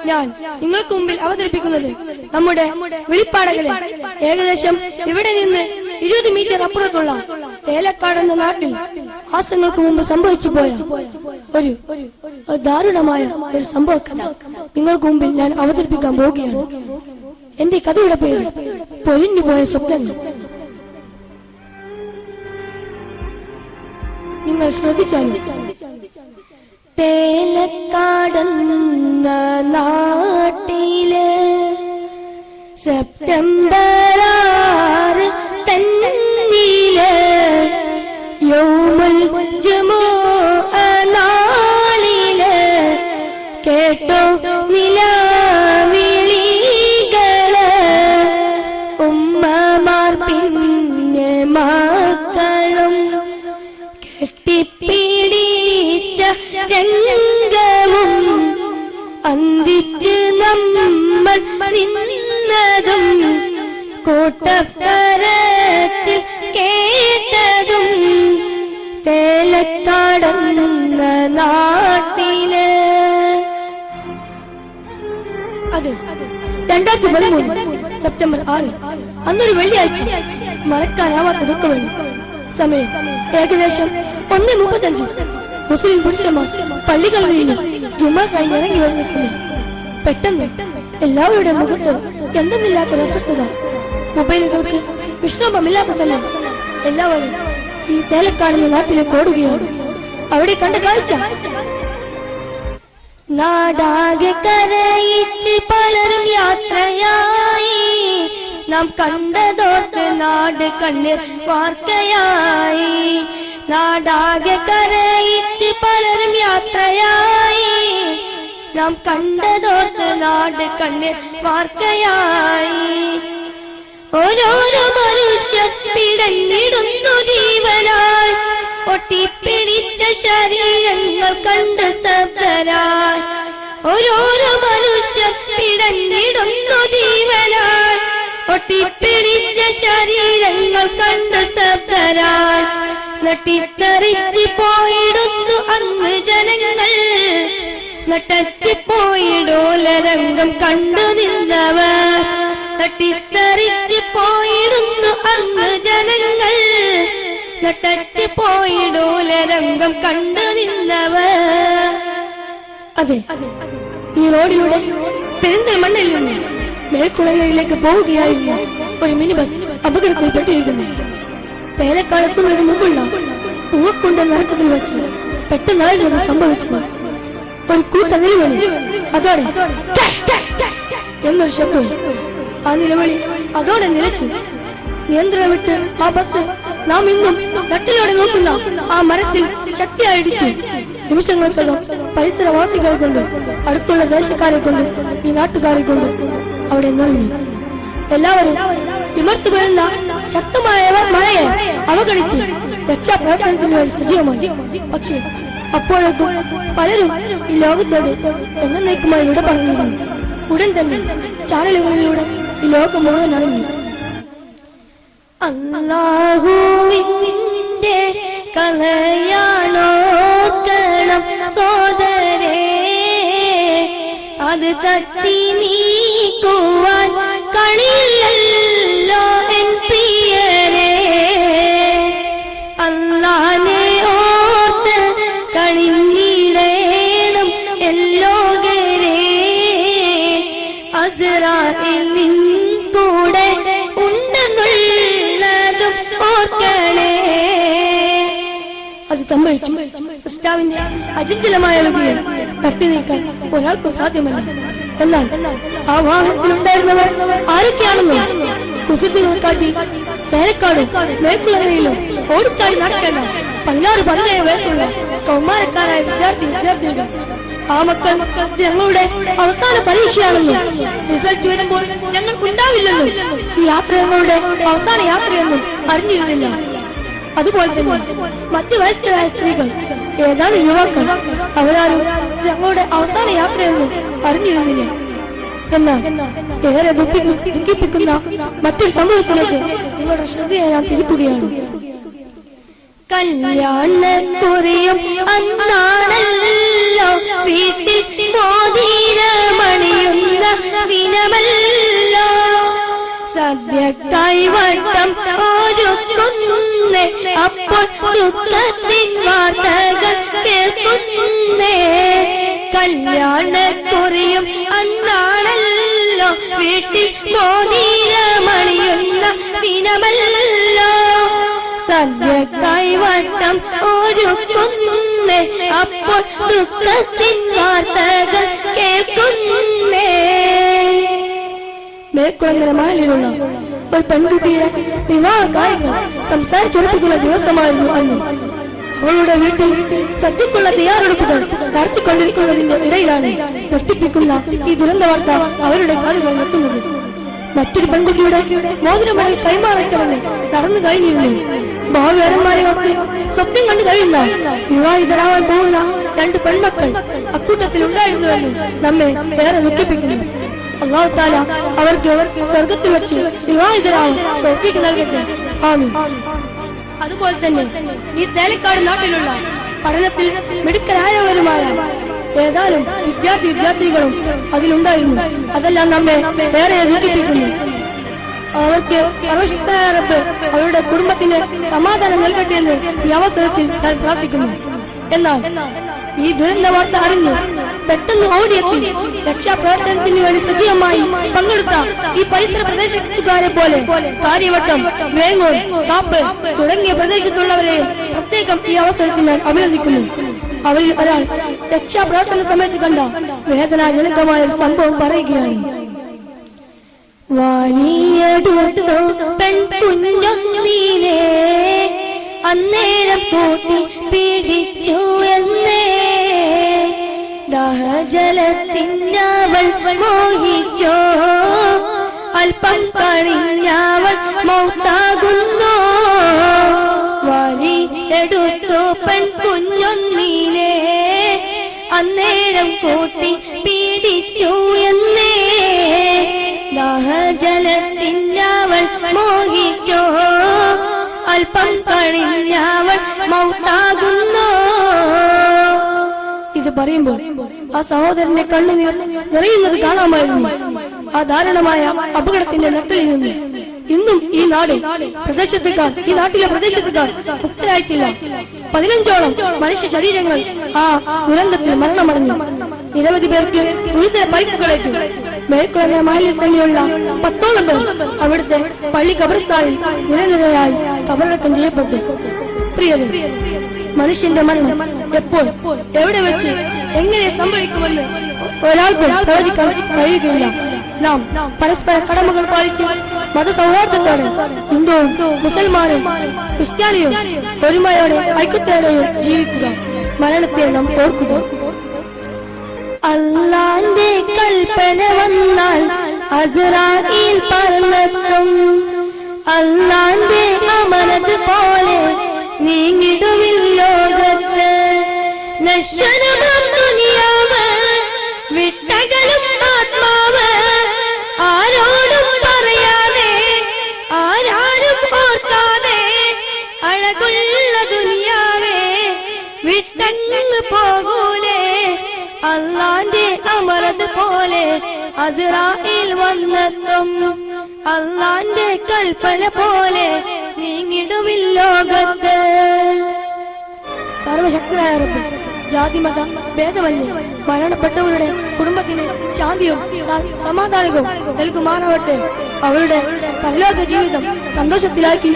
ഞാൻ നിങ്ങൾക്ക് മുമ്പിൽ അവതരിപ്പിക്കുന്നത് നമ്മുടെ വെളിപ്പാടകലെ ഏകദേശം ഇവിടെ നിന്ന് 20 മീറ്റർ അപ്പുറത്തുള്ള തേലക്കാട് എന്ന നാട്ടിൽ മാസങ്ങൾക്ക് മുമ്പ് സംഭവിച്ചു പോയ ഒരു ദാരുണമായ ഒരു സംഭവ കഥ നിങ്ങൾക്ക് മുമ്പിൽ ഞാൻ അവതരിപ്പിക്കാൻ പോവുകയാണ്. എന്റെ കഥയുടെ പേര് പൊലിഞ്ഞു പോയ സ്വപ്നങ്ങൾ. നിങ്ങൾ ശ്രദ്ധിച്ചാലും തേലക്കാടെന്ന നാട്ടില് സെപ്റ്റംബർ 6 തന്നില് യൗമുൽ ജുമുഅ നാളില് കേട്ടോ നിലാവിളികള് ഉമ്മമാർ പിന്നെ മക്കളും കെട്ടിപ്പിടിച്ച രംഗവും അന്തിച്ച് നമ്മൾ നിന്നതും കൂട്ടപ്പരച്ചിൽ കേട്ടതും തേലക്കാടെന്ന നാട്ടില്. അത് 2013 സെപ്റ്റംബർ 6 അന്നൊരു വെള്ളിയാഴ്ച. മറക്കാനാവാത്ത ദുഃഖവേള. സമയം ഏകദേശം 1:35. മുസ്ലിം പുരുഷന്മാർ പള്ളികളിൽ നിന്നും ജുമാ കഴിഞ്ഞ് ഇറങ്ങി വരുന്ന സമയം പെട്ടെന്ന് എല്ലാവരുടെ മുഖത്ത് എന്തെന്നില്ലാത്തൊരു അസ്വസ്ഥത. മൊബൈലുകൾക്ക് വിശ്രമമില്ലാത്ത സമയം എല്ലാവരും ഈ തേലക്കാടെന്ന നാട്ടിലേക്ക് ഓടുകയാണ്. അവിടെ കണ്ട കാഴ്ച നാടാകെ കരയിച്ച് പലരും യാത്രയായി. നാം കണ്ടതോർത്ത് നാട് കണ്ണീർ വാർത്തയായി. നാടാകെ കരയിച്ച് പലരും യാത്രയായി. നാം കണ്ടതോർത്ത് നാട് കണ്ണീർ വാർത്തയായി. ഓരോരോ മനുഷ്യർ പിടഞ്ഞിടുന്നു ജീവനായി. ഒട്ടിപ്പിടിച്ച ശരീരങ്ങൾ കണ്ട് സ്തബ്ധരായി. ഓരോരോ മനുഷ്യർ പിടഞ്ഞിടുന്നു ജീവനായി. ഒട്ടിപ്പിടിച്ച ശരീരങ്ങൾ കണ്ട് സ്തബ്ധരായി. നട്ടിത്തെറിച്ച് പോയിടുന്നു അന്ന് ജനങ്ങൾ. നട്ടറ്റിപ്പോയിടോലരംഗം കണ്ടു നിന്നവർ. നട്ടിത്തെറിച്ച് പോയിടുന്നു അന്ന് ജനങ്ങൾ. നട്ടറ്റിപ്പോയിടോലരംഗം കണ്ടു നിന്നവർ. അതെ, ഈ റോഡിലൂടെ പെരിന്തൽമണ്ണയിൽ നിന്ന് മേൽക്കുളങ്ങളിലേക്ക് പോവുകയായിരുന്ന ഒരു മിനി ബസ് അപകടത്തിൽപ്പെട്ടിരിക്കുന്നു. തേലക്കാടെത്തുന്നതിന് മുമ്പുള്ള പൂവക്കുണ്ട നറുക്കത്തിൽ വെച്ച് പെട്ടെന്നായിരുന്നു സംഭവിച്ചത്. ഒരു കൂട്ട നിലവിളി, അതോടെ എന്നൊരു ശബ്ദവും. ആ നിലവിളി അതോടെ നിലച്ചു. നിയന്ത്രണം വിട്ട് ആ ബസ് നാം ഇന്നും നട്ടിലോടെ നോക്കുന്ന ആ മരത്തിൽ ശക്തിയായിടിച്ചു. നിമിഷങ്ങൾക്കകം പരിസരവാസികളെ കൊണ്ടും അടുത്തുള്ള ദേശക്കാരെ കൊണ്ടും ഈ നാട്ടുകാരെ കൊണ്ടും അവിടെ നിറഞ്ഞു. എല്ലാവരും തിമിർത്തു വീഴുന്ന ശക്തമായ മഴയെ അവഗണിച്ച് രക്ഷാപ്രവർത്തനത്തിന് വേണ്ടി സജീവമായി. പക്ഷേ അപ്പോഴേക്കും പലരും ഈ ലോകത്തോട് എന്നേക്കുമായി വിട പറഞ്ഞിരുന്നു. ഉടൻ തന്നെ ചാനലുകളിലൂടെ ഈ ലോകം മുഴുവൻ അറിഞ്ഞു. അല്ലാഹുവിന്റെ കലയാണോക്കണം സോദരേ, അത് തട്ടി നീക്കുവാൻ കഴിയില്ലല്ലോ എൻ പ്രിയരേ. അല്ലാഹനെ ഓർത്ത് കണിഞ്ഞിടേണം എല്ലോകരേ. അസ്റായിൽ നിൻ കൂടെ ഉണ്ടെന്നുള്ളതും ഓർക്കണേ. അത് സംഭവിച്ചു. സൃഷ്ടാവിന്റെ അചഞ്ചലമായ വിധിയെ തട്ടി നീക്കാൻ ഒരാൾക്കും സാധ്യമല്ല. എന്നാൽ ആ വാഹനത്തിലുണ്ടായിരുന്നവർ ആരൊക്കെയാണെന്നോ കുസൃതികൾ കാട്ടി തേലക്കാടും മേൽക്കുളങ്ങളിലും ഓടിച്ചാടി നടക്കേണ്ട 16-17 വയസ്സുള്ള കൗമാരക്കാരായ വിദ്യാർത്ഥിനികൾ. ആ മക്കൾ ഞങ്ങളുടെ അവസാന പരീക്ഷയാണെന്നും റിസൾട്ട് വരുമ്പോൾ ഞങ്ങൾക്കുണ്ടാവില്ലെന്നും ഈ യാത്ര ഞങ്ങളുടെ അവസാന യാത്രയെന്നും അറിഞ്ഞിരുന്നില്ല. അതുപോലെ തന്നെ മധ്യവയസ്കരായ സ്ത്രീകൾ, ഏതാനും യുവാക്കൾ, അവരാരും ഞങ്ങളുടെ അവസാന യാത്രയെന്ന് അറിഞ്ഞിരുന്നില്ല. എന്നാൽ ഏറെ ദുഃഖിപ്പിക്കുന്ന മറ്റൊരു സംഭവത്തിലേക്ക് നിങ്ങളുടെ ശ്രദ്ധയെ ഞാൻ തിരിക്കുകയാണ്. കല്യാണക്കുറിയും അന്നാണല്ലോ വീട്ടിൽ മോതിരമണി സദ്യക്കായി വട്ടം ഒരുക്കുന്നേ, അപ്പോൾ ദുഃഖത്തിൻ വാർത്തകൾ കേൾക്കുന്നേ. കല്യാണക്കുറിയും അന്നാണല്ലോ, വീട്ടിൽ മോതിരമണിയുന്ന ദിനമല്ലോ. സദ്യക്കായി വട്ടം ഒരുക്കുന്നേ, അപ്പോൾ ദുഃഖത്തിൻ വാർത്തകൾ കേൾക്കുന്നേ. മേൽക്കുളങ്ങര മഹലിലുള്ള ഒരു പെൺകുട്ടിയുടെ വിവാഹ കാര്യങ്ങൾ സംസാരിച്ചുറപ്പിക്കുന്ന ദിവസമായിരുന്നു അന്ന്. അവളുടെ വീട്ടിൽ സദ്യക്കുള്ള തയ്യാറെടുപ്പുകൾ നടത്തിക്കൊണ്ടിരിക്കുന്നതിന്റെ ഇടയിലാണ് ഞെട്ടിപ്പിക്കുന്ന ഈ ദുരന്ത വാർത്ത അവരുടെ കാലുകളിൽ എത്തുന്നത്. മറ്റൊരു പെൺകുട്ടിയുടെ മോതിരമണൽ കൈമാറൽ ചടങ്ങ് നടന്നു കഴിഞ്ഞിരുന്നു. ഭാവിവരന്മാരെ ഓർത്ത് സ്വപ്നം കണ്ടു കഴിയുന്ന വിവാഹിതരാവാൻ പോകുന്ന 2 പെൺമക്കൾ അക്കൂട്ടത്തിൽ ഉണ്ടായിരുന്നുവെന്ന് നമ്മെ ഏറെ ദുഃഖിപ്പിക്കുന്നു. അല്ലാഹു തആല അവർക്ക് സ്വർഗത്തിൽ വെച്ച് വിവാഹിതരാവാൻ തൗഫീഖ് നൽകട്ടെ. ആമീൻ. അതുപോലെ തന്നെ ഈ തേലക്കാട് നാട്ടിലുള്ള പഠനത്തിൽ മിടുക്കരായവരുമായ ഏതാനും വിദ്യാർത്ഥികളും അതിലുണ്ടായിരുന്നു. അതെല്ലാം നമ്മെ ഏറെ ദുഃഖിപ്പിക്കുന്നു. അവർക്ക് സർവശക്തനായ റബ്ബ് അവരുടെ കുടുംബത്തിന് സമാധാനം നൽകട്ടെ എന്ന് ഈ അവസരത്തിൽ ഞാൻ പ്രാർത്ഥിക്കുന്നു. എന്നാൽ ഈ ദുരന്ത വാർത്ത അറിഞ്ഞ് പെട്ടെന്ന് ഓടിയെത്തി രക്ഷാപ്രവർത്തനത്തിന് വേണ്ടി സജീവമായി പങ്കെടുത്ത ഈ പരിസര പ്രദേശത്തുകാരെ പോലെ കാര്യവട്ടം, വേങ്ങൂർ, കാപ്പ് തുടങ്ങിയ പ്രദേശത്തുള്ളവരെയും പ്രത്യേകം ഈ അവസരത്തിൽ ഞാൻ അഭിനന്ദിക്കുന്നു. അവരിൽ ഒരാൾ രക്ഷാപ്രവർത്തന സമയത്ത് കണ്ട വേദനാജനകമായ ഒരു സംഭവം പറയുകയാണ്. വാലിയടുത്തു പെൺകുഞ്ഞൊന്നിനെ അന്നേരം കൂട്ടി പിടിച്ചു എന്നേ, ദാഹജലത്തിനവൾ മോഹിച്ചോ, അല്പം കഴിഞ്ഞവൾ മൗത്താകുന്നു. വാലിയെടുത്തു പെൺകുഞ്ഞൊന്നിനെ അന്നേരം കൂട്ടി പിടിച്ചു എന്നേ, ദാഹജലത്തിനവൾ മോഹിച്ചോ, അല്പം കഴിഞ്ഞവൾ മൗത്താകുന്നു. ഇത് പറയുമ്പോൾ ആ സഹോദരന്റെ കണ്ണുനീർ നിറയുന്നത് കാണാമായിരുന്നു. ആ ദാരുണമായ അപകടത്തിന്റെ നട്ടലിൽ നിന്ന് ഇന്നും ഈ നാട്ടിലെ പ്രദേശത്തുകാർ മുക്തരായിട്ടില്ല. 15ഓളം മനുഷ്യ ശരീരങ്ങൾ ആ ദുരന്തത്തിൽ മരണമടഞ്ഞു. നിരവധി പേർക്ക് ഗുരുതര പരിക്കുകളേറ്റു. മേൽക്കുളങ്ങര മഹലിൽ തന്നെയുള്ള 10ഓളം പേർ അവിടുത്തെ പള്ളി ഖബർസ്ഥാനിൽ നിരനിരയായി ഖബറടക്കം ചെയ്യപ്പെട്ടു. പ്രിയരെ, മനുഷ്യന്റെ മരണം എപ്പോൾ, എവിടെ വെച്ച്, എങ്ങനെ സംഭവിക്കുമെന്ന് ഒരാൾക്കും പ്രവചിക്കാൻ കഴിയുകയില്ല. നാം പരസ്പര കടമകൾ പാലിച്ച് മതസൗഹാർദ്ദത്തോടെ ഹിന്ദുവും മുസൽമാനും ക്രിസ്ത്യാനിയും ഒരുമയോടെ ഐക്യത്തോടെയും ജീവിക്കുക. മരണത്തെ നാം ഓർക്കുക. അല്ലാന്റെ കൽപ്പന വന്നാൽ അസ്രായീൽ പറന്നെത്തും. അല്ലാന്റെ അമനത് പോലെ നീങ്ങിടുവിൽ ലോകത്ത്. നശ്വരമാം ദുനിയാവ് വിട്ടകലും ആത്മാവ്, ആരോടും പറയാതെ ആരാരും ഓർക്കാതെ അഴകുള്ള ദുനിയാവേ വിട്ടങ്ങ് പോകൂലേ. അല്ലാന്റെ അമരത് പോലെ അസ്രായീൽ വന്നെത്തും. അല്ലാന്റെ കൽപ്പന പോലെ നീങ്ങിടുവിൽ ലോകത്ത്. സർവശക്തനായ റബ്ബ് ജാതിമത ഭേദമന്യേ മരണപ്പെട്ടവരുടെ കുടുംബത്തിന് ശാന്തിയും സമാധാനവും നൽകുമാറാവട്ടെ. അവരുടെ പരലോക ജീവിതം സന്തോഷത്തിലാക്കി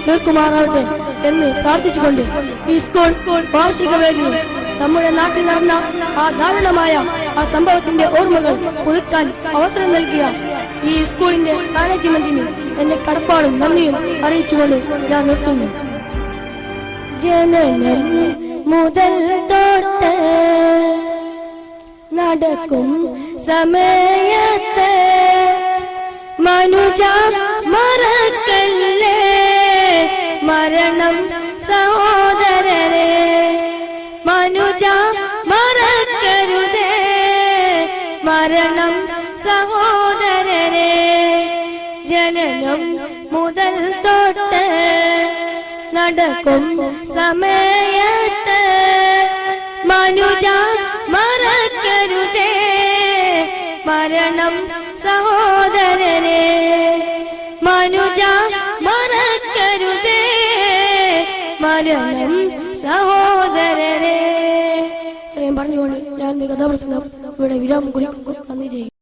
തീർക്കുമാറാവട്ടെ എന്ന് പ്രാർത്ഥിച്ചുകൊണ്ട് ഈ സ്കൂൾ വാർഷിക വേദിയിൽ നമ്മുടെ നാട്ടിൽ നടന്ന ആ ദാരുണമായ ആ സംഭവത്തിന്റെ ഓർമ്മകൾ പുതുക്കാൻ അവസരം നൽകിയ ഈ സ്കൂളിന്റെ മാനേജ്മെന്റിന് എന്റെ കടപ്പാടും നന്ദിയും അറിയിച്ചുകൊണ്ട് ഞാൻ നിർത്തുന്നു. ജനനം മുതൽ തൊട്ട് നടക്കും സമയത്ത് മനുജ മറക്കല്ലേ മരണം സഹോദരരെ. മനുജ മറക്കരുതേ മരണം സഹോദരരെ. ജനനം മുതൽ തൊട്ട് നടക്കും സമയത്ത് മനുജ മറക്കരുതേ മരണം സഹോദരരെ. മനുജ മറക്കരുതേ മരണം സഹോദരരെ. ഇത്രയും പറഞ്ഞുകൊണ്ട് ഞാൻ കഥാപ്രസംഗം ഇവിടെ വിരാമം കുറിക്കുന്നു. നന്ദി ചെയ്യും.